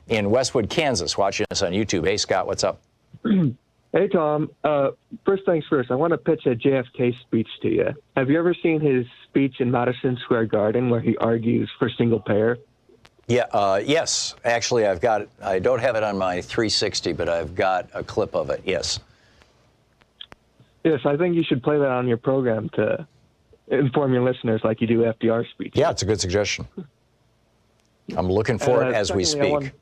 in Westwood, Kansas, watching us on YouTube. Hey, Scott, what's up? Hey, Tom. First things first, I want to pitch a JFK speech to you. Have you ever seen his speech in Madison Square Garden where he argues for single payer? Yeah, yes. Actually, I've got it. I don't have it on my 360, but I've got a clip of it, yes. Yes, I think you should play that on your program to inform your listeners like you do FDR speeches. Yeah, it's a good suggestion. I'm looking for it as we speak.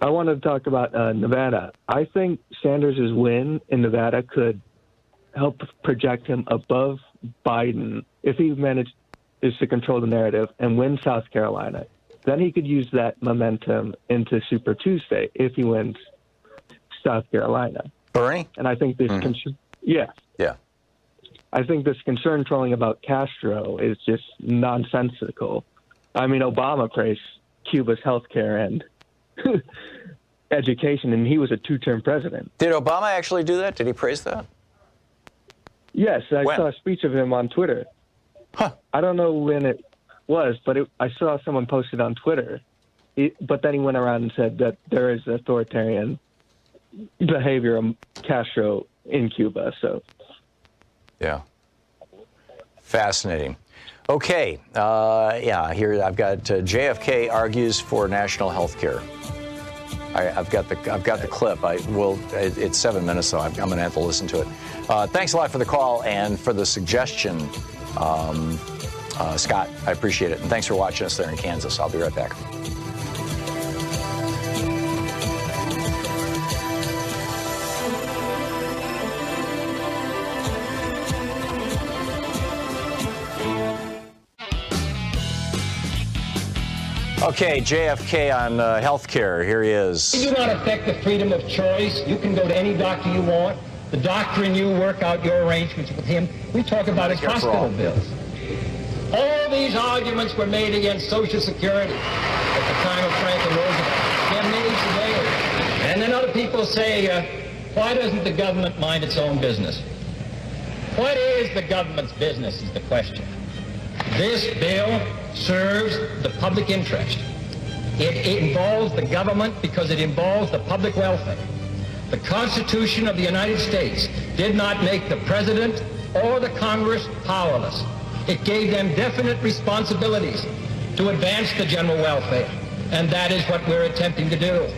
I wanted to talk about Nevada. I think Sanders' win in Nevada could help project him above Biden if he manages to control the narrative and win South Carolina. Then he could use that momentum into Super Tuesday if he wins South Carolina. Bernie? And I think this Yeah. I think this concern trolling about Castro is just nonsensical. I mean, Obama praised Cuba's health care and education, and he was a two-term president. Did Obama actually do that? Did he praise that? Yes, I saw a speech of him on Twitter. Huh. I don't know when it was, but I saw someone post it on Twitter. But then he went around and said that there is authoritarian behavior of Castro in Cuba. So, yeah, fascinating. Okay, here I've got JFK argues for national health care. I've got the clip. It's 7 minutes, so I'm going to have to listen to it. Thanks a lot for the call and for the suggestion, Scott. I appreciate it, and thanks for watching us there in Kansas. I'll be right back. Okay, JFK on health care. Here he is. You do not affect the freedom of choice. You can go to any doctor you want. The doctor and you work out your arrangements with him. We talk about his hospital bills. All these arguments were made against Social Security at the time of Franklin Roosevelt. They're made today. And then other people say, why doesn't the government mind its own business? What is the government's business is the question. This bill serves the public interest. It involves the government because it involves the public welfare. The Constitution of the United States did not make the President or the Congress powerless. It gave them definite responsibilities to advance the general welfare, and that is what we're attempting to do.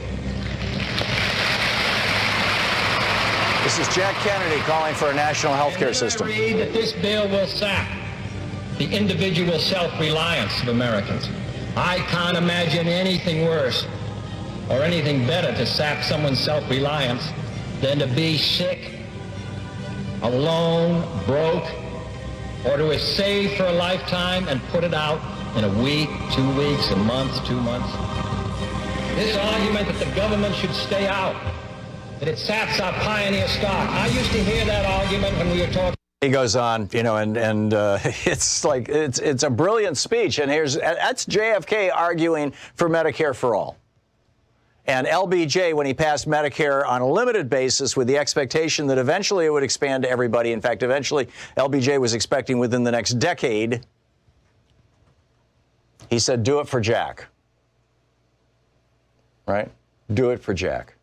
This is Jack Kennedy calling for a national health care system. I read that this bill will sap the individual self-reliance of Americans. I can't imagine anything worse or anything better to sap someone's self-reliance than to be sick, alone, broke, or to have saved for a lifetime and put it out in a week, 2 weeks, a month, 2 months. This argument that the government should stay out, that it saps our pioneer stock. I used to hear that argument when we were talking. He goes on, and it's like it's a brilliant speech. And that's JFK arguing for Medicare for all. And LBJ, when he passed Medicare on a limited basis with the expectation that eventually it would expand to everybody. In fact, eventually LBJ was expecting within the next decade. He said, do it for Jack. Right? Do it for Jack.